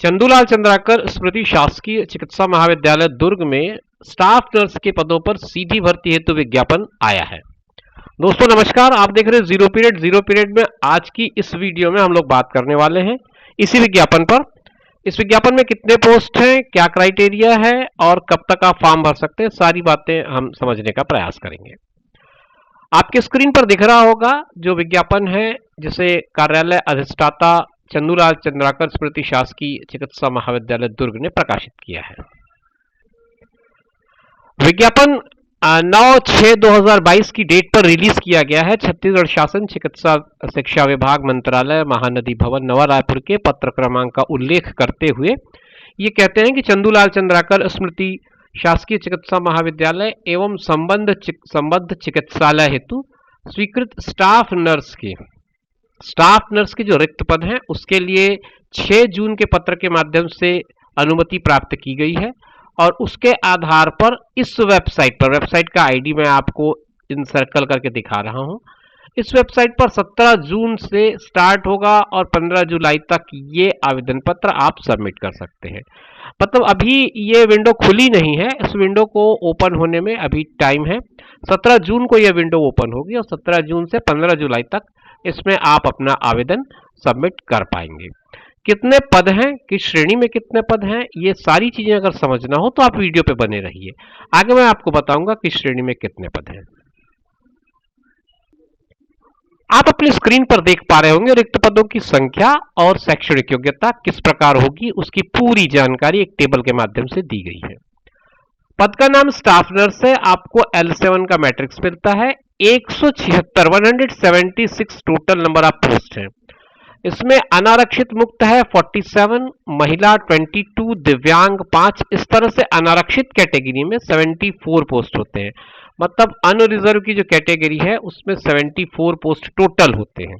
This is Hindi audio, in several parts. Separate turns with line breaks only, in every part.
चंदूलाल चंद्राकर स्मृति शासकीय चिकित्सा महाविद्यालय दुर्ग में स्टाफ नर्स के पदों पर सीधी भर्ती हेतु विज्ञापन आया है। दोस्तों नमस्कार, आप देख रहे हैं जीरो पीरियड में आज की इस वीडियो में हम लोग बात करने वाले हैं इसी विज्ञापन पर। इस विज्ञापन में कितने पोस्ट हैं, क्या क्राइटेरिया है और कब तक आप फॉर्म भर सकते हैं, सारी बातें हम समझने का प्रयास करेंगे। आपके स्क्रीन पर दिख रहा होगा जो विज्ञापन है, जिसे कार्यालय अधिष्ठाता चंदूलाल चंद्राकर स्मृति शासकीय चिकित्सा महाविद्यालय दुर्ग ने प्रकाशित किया है। विज्ञापन 9/6/2022 की डेट पर रिलीज किया गया है। छत्तीसगढ़ शासन चिकित्सा शिक्षा विभाग मंत्रालय महानदी भवन नवा रायपुर के पत्र क्रमांक का उल्लेख करते हुए ये कहते हैं कि चंदूलाल चंद्राकर स्मृति शासकीय चिकित्सा महाविद्यालय एवं संबद्ध चिकित्सालय हेतु स्वीकृत स्टाफ नर्स के जो रिक्त पद हैं उसके लिए 6 जून के पत्र के माध्यम से अनुमति प्राप्त की गई है और उसके आधार पर इस वेबसाइट का आईडी मैं आपको इन सर्कल करके दिखा रहा हूं। इस वेबसाइट पर 17 जून से स्टार्ट होगा और 15 जुलाई तक ये आवेदन पत्र आप सबमिट कर सकते हैं। मतलब अभी ये विंडो खुली नहीं है, इस विंडो को ओपन होने में अभी टाइम है। 17 जून को यह विंडो ओपन होगी और 17 जून से 15 जुलाई तक इसमें आप अपना आवेदन सबमिट कर पाएंगे। कितने पद हैं, किस श्रेणी में कितने पद हैं, ये सारी चीजें अगर समझना हो तो आप वीडियो पे बने रहिए। आगे मैं आपको बताऊंगा किस श्रेणी में कितने पद हैं। आप अपनी स्क्रीन पर देख पा रहे होंगे रिक्त पदों की संख्या और शैक्षणिक योग्यता किस प्रकार होगी, उसकी पूरी जानकारी एक टेबल के माध्यम से दी गई है। पद का नाम स्टाफ नर्स है, आपको L7 का मैट्रिक्स मिलता है। 176 टोटल नंबर ऑफ पोस्ट है। इसमें अनारक्षित मुक्त है 47, महिला 22, दिव्यांग 5। इस तरह से अनारक्षित कैटेगरी में 74 पोस्ट होते हैं। मतलब अनरिजर्व की जो कैटेगरी है उसमें 74 पोस्ट टोटल होते हैं।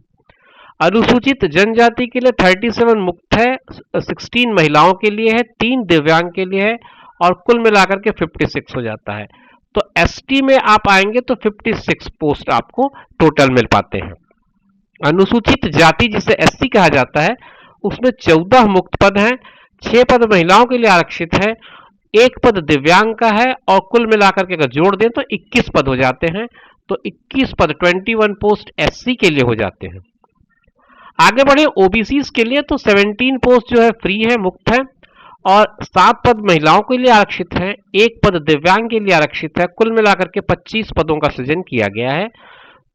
अनुसूचित जनजाति के लिए 37 मुक्त है, 16 महिलाओं के लिए है, 3 दिव्यांग के लिए है और कुल मिलाकर के 56 हो जाता है। तो एसटी में आप आएंगे तो 56 पोस्ट आपको टोटल मिल पाते हैं। अनुसूचित जाति जिसे एससी कहा जाता है उसमें 14 मुक्त पद हैं, 6 पद महिलाओं के लिए आरक्षित है, 1 पद दिव्यांग का है और कुल मिलाकर के अगर जोड़ दें तो 21 पद हो जाते हैं। तो 21 पद 21 पोस्ट एससी के लिए हो जाते हैं। आगे बढ़े ओबीसी के लिए तो 17 पोस्ट जो है फ्री है, मुक्त है और 7 पद महिलाओं के लिए आरक्षित है, 1 पद दिव्यांग के लिए आरक्षित है। कुल मिलाकर के 25 पदों का सृजन किया गया है।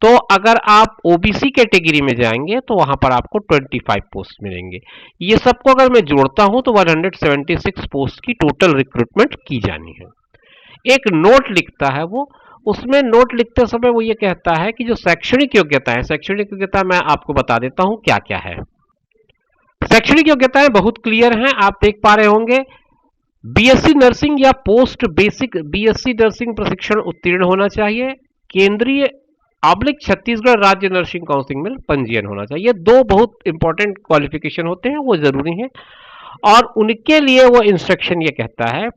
तो अगर आप ओबीसी कैटेगरी में जाएंगे तो वहां पर आपको 25 पोस्ट मिलेंगे। ये सबको अगर मैं जोड़ता हूं तो 176 पोस्ट की टोटल रिक्रूटमेंट की जानी है। एक नोट लिखता है वो, उसमें नोट लिखते समय वो ये कहता है कि जो शैक्षणिक योग्यता है, शैक्षणिक योग्यता मैं आपको बता देता हूं क्या क्या है। शैक्षणिक योग्यताएं बहुत क्लियर हैं, आप देख पा रहे होंगे। बीएससी नर्सिंग या पोस्ट बेसिक बीएससी नर्सिंग प्रशिक्षण उत्तीर्ण होना चाहिए। केंद्रीय छत्तीसगढ़ राज्य नर्सिंग काउंसिल में पंजीयन होना चाहिए। ये 2 बहुत इंपॉर्टेंट क्वालिफिकेशन होते हैं, वो जरूरी हैं। और उनके लिए वो इंस्ट्रक्शन ये कहता है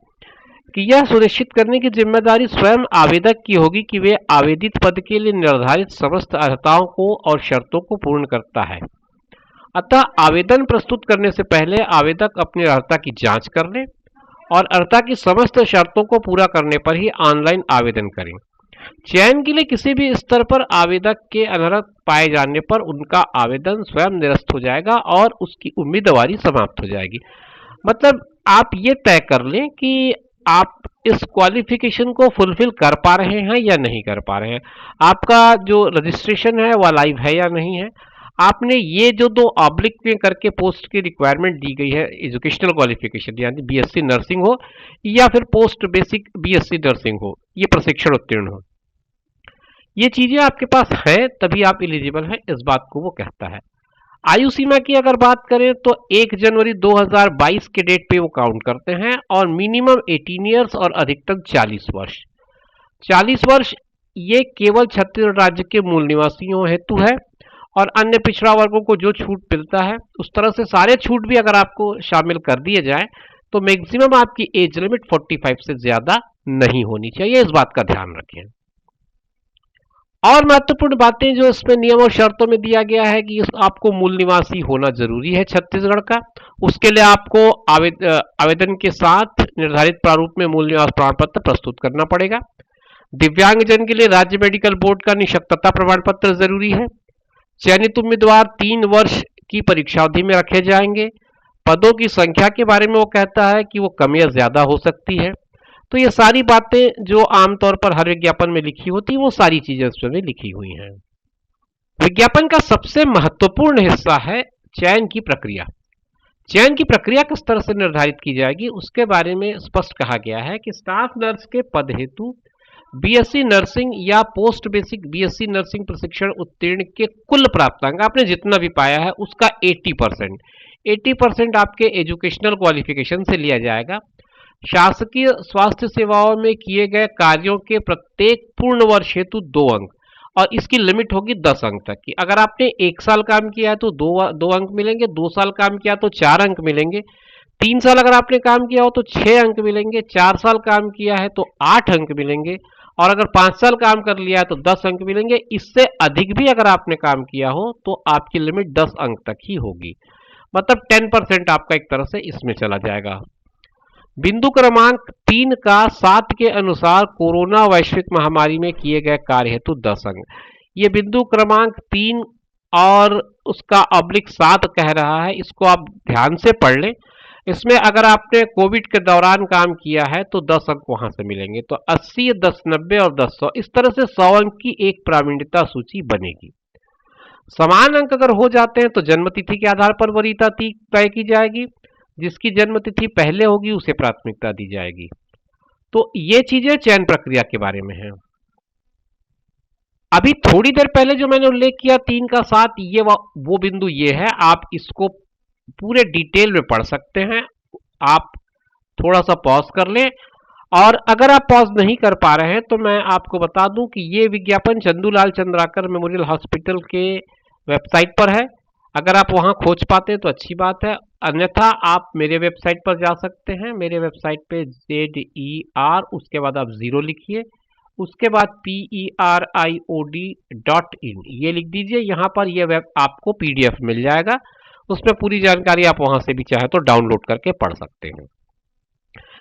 कि यह सुनिश्चित करने की जिम्मेदारी स्वयं आवेदक की होगी कि वे आवेदित पद के लिए निर्धारित समस्त अर्हताओं को और शर्तों को पूर्ण करता है। अतः आवेदन प्रस्तुत करने से पहले आवेदक अपनी अर्हता की जांच कर ले और अर्हता की समस्त शर्तों को पूरा करने पर ही ऑनलाइन आवेदन करें। चयन के लिए किसी भी स्तर पर आवेदक के अनर्हत पाए जाने पर उनका आवेदन स्वयं निरस्त हो जाएगा और उसकी उम्मीदवारी समाप्त हो जाएगी। मतलब आप ये तय कर लें कि आप इस क्वालिफिकेशन को फुलफिल कर पा रहे हैं या नहीं कर पा रहे हैं। आपका जो रजिस्ट्रेशन है वह लाइव है या नहीं है। आपने ये जो 2 ऑब्लिक में करके पोस्ट की रिक्वायरमेंट दी गई है, एजुकेशनल क्वालिफिकेशन यानी बीएससी नर्सिंग हो या फिर पोस्ट बेसिक बीएससी नर्सिंग हो, ये प्रशिक्षण उत्तीर्ण हो, ये चीजें आपके पास है तभी आप एलिजिबल हैं, इस बात को वो कहता है। आयु सीमा की अगर बात करें तो 1 जनवरी 2022 के डेट पे वो काउंट करते हैं और मिनिमम 18 ईयर्स और अधिकतम 40 वर्ष। 40 वर्ष ये केवल छत्तीसगढ़ राज्य के मूल निवासियों हेतु है और अन्य पिछड़ा वर्गों को जो छूट मिलता है उस तरह से सारे छूट भी अगर आपको शामिल कर दिए जाए तो मैक्सिमम आपकी एज लिमिट 45 से ज्यादा नहीं होनी चाहिए, इस बात का ध्यान रखें। और महत्वपूर्ण बातें जो इसमें नियम और शर्तों में दिया गया है कि आपको मूल निवासी होना जरूरी है छत्तीसगढ़ का। उसके लिए आपको आवेदन के साथ निर्धारित प्रारूप में मूल निवास प्रमाण पत्र प्रस्तुत करना पड़ेगा। दिव्यांगजन के लिए राज्य मेडिकल बोर्ड का निःशक्तता प्रमाण पत्र जरूरी है। चयनित उम्मीदवार 3 वर्ष की परीक्षा अवधि में रखे जाएंगे। पदों की संख्या के बारे में वो कहता है कि वो कम या ज्यादा हो सकती है। तो ये सारी बातें जो आमतौर पर हर विज्ञापन में लिखी होती वो सारी चीजें इसमें लिखी हुई हैं। विज्ञापन का सबसे महत्वपूर्ण हिस्सा है चयन की प्रक्रिया। चयन की प्रक्रिया किस तरह से निर्धारित की जाएगी उसके बारे में स्पष्ट कहा गया है कि स्टाफ नर्स के पद हेतु बीएससी नर्सिंग या पोस्ट बेसिक बीएससी नर्सिंग प्रशिक्षण उत्तीर्ण के कुल प्राप्तांक आपने जितना भी पाया है उसका 80% आपके एजुकेशनल क्वालिफिकेशन से लिया जाएगा। शासकीय स्वास्थ्य सेवाओं में किए गए कार्यों के प्रत्येक पूर्ण वर्ष हेतु 2 अंक और इसकी लिमिट होगी 10 अंक तक की। अगर आपने 1 साल काम किया है तो 2 अंक मिलेंगे, 2 साल काम किया तो 4 अंक मिलेंगे, 3 साल अगर आपने काम किया हो तो 6 अंक मिलेंगे, 4 साल काम किया है तो 8 अंक मिलेंगे और अगर 5 साल काम कर लिया है तो 10 अंक मिलेंगे। इससे अधिक भी अगर आपने काम किया हो तो आपकी लिमिट 10 अंक तक ही होगी, मतलब 10% आपका एक तरह से इसमें चला जाएगा। बिंदु क्रमांक 3 का 7 के अनुसार कोरोना वैश्विक महामारी में किए गए कार्य हेतु 10 अंक। ये बिंदु क्रमांक 3 और उसका /7 कह रहा है, इसको आप ध्यान से पढ़ लें। इसमें अगर आपने कोविड के दौरान काम किया है तो 10 अंक वहां से मिलेंगे। तो 80, 10, 90 और 10, 100 इस तरह से 100 अंक की एक प्रावीण्यता सूची बनेगी। समान अंक अगर हो जाते हैं तो जन्मतिथि के आधार पर वरीयता तय की जाएगी। जिसकी जन्मतिथि पहले होगी उसे प्राथमिकता दी जाएगी। तो ये चीजें चयन प्रक्रिया के बारे में है। अभी थोड़ी देर पहले जो मैंने उल्लेख किया 3 का 7 ये वो बिंदु ये है, आप इसको पूरे डिटेल में पढ़ सकते हैं। आप थोड़ा सा पॉज कर लें और अगर आप पॉज नहीं कर पा रहे हैं तो मैं आपको बता दूं कि ये विज्ञापन चंदूलाल चंद्राकर मेमोरियल हॉस्पिटल के वेबसाइट पर है। अगर आप वहां खोज पाते हैं तो अच्छी बात है, अन्यथा आप मेरे वेबसाइट पर जा सकते हैं। मेरे वेबसाइट पे ZER उसके बाद आप 0 लिखिए, उसके बाद PERIOD.in ये लिख दीजिए। यहाँ पर ये वेब आपको PDF मिल जाएगा, उसमें पूरी जानकारी आप वहां से भी चाहे तो डाउनलोड करके पढ़ सकते हैं।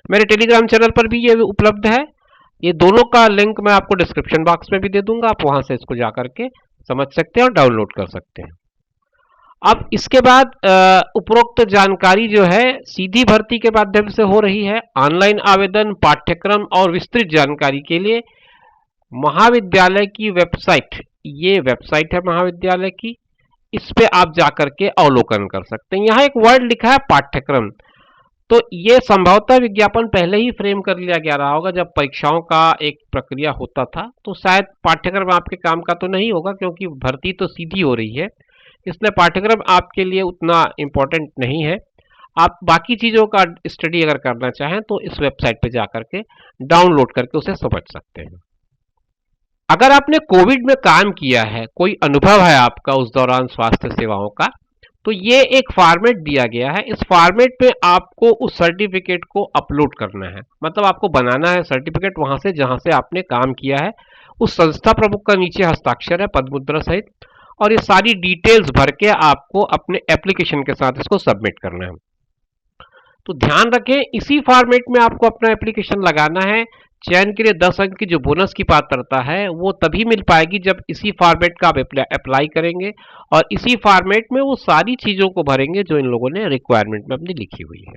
मेरे टेलीग्राम चैनल पर भी ये उपलब्ध है। ये दोनों का लिंक मैं आपको डिस्क्रिप्शन बॉक्स में भी दे दूंगा, आप वहां से इसको जाकर के समझ सकते हैं और डाउनलोड कर सकते हैं। अब इसके बाद उपरोक्त जानकारी जो है सीधी भर्ती के माध्यम से हो रही है। ऑनलाइन आवेदन, पाठ्यक्रम और विस्तृत जानकारी के लिए महाविद्यालय की वेबसाइट, ये वेबसाइट है महाविद्यालय की, इस पे आप जाकर के अवलोकन कर सकते हैं। यहाँ एक वर्ड लिखा है पाठ्यक्रम, तो ये संभवतः विज्ञापन पहले ही फ्रेम कर लिया गया रहा होगा जब परीक्षाओं का एक प्रक्रिया होता था, तो शायद पाठ्यक्रम आपके काम का तो नहीं होगा क्योंकि भर्ती तो सीधी हो रही है, इसलिए पाठ्यक्रम आपके लिए उतना इम्पोर्टेंट नहीं है। आप बाकी चीज़ों का स्टडी अगर करना चाहें तो इस वेबसाइट पे जाकर के डाउनलोड करके उसे समझ सकते हैं। अगर आपने कोविड में काम किया है, कोई अनुभव है आपका उस दौरान स्वास्थ्य सेवाओं का, तो ये एक फॉर्मेट दिया गया है। इस फॉर्मेट पे आपको उस सर्टिफिकेट को अपलोड करना है, मतलब आपको बनाना है सर्टिफिकेट वहां से जहां से आपने काम किया है। उस संस्था प्रमुख का नीचे हस्ताक्षर है पदमुद्रा सहित, और ये सारी डिटेल्स भर के आपको अपने एप्लीकेशन के साथ इसको सबमिट करना है। तो ध्यान रखें, इसी फॉर्मेट में आपको अपना एप्लीकेशन लगाना है। चयन के लिए 10 अंक की जो बोनस की पात्रता है वो तभी मिल पाएगी जब इसी फॉर्मेट का आप अप्लाई करेंगे और इसी फॉर्मेट में वो सारी चीजों को भरेंगे जो इन लोगों ने रिक्वायरमेंट में अपनी लिखी हुई है।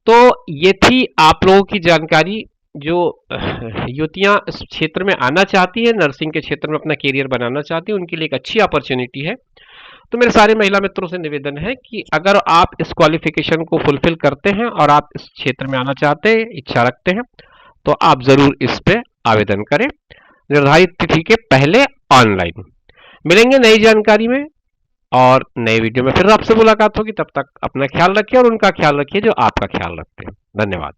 तो ये थी आप लोगों की जानकारी। जो युवतियां इस क्षेत्र में आना चाहती हैं, नर्सिंग के क्षेत्र में अपना करियर बनाना चाहती हैं, उनके लिए एक अच्छी अपॉर्चुनिटी है। तो मेरे सारे महिला मित्रों से निवेदन है कि अगर आप इस क्वालिफिकेशन को फुलफिल करते हैं और आप इस क्षेत्र में आना चाहते हैं, इच्छा रखते हैं, तो आप जरूर इस पे आवेदन करें निर्धारित तिथि के पहले ऑनलाइन। मिलेंगे नई जानकारी में और नए वीडियो में, फिर आपसे मुलाकात होगी। तब तक अपना ख्याल रखिए और उनका ख्याल रखिए जो आपका ख्याल रखते हैं। धन्यवाद।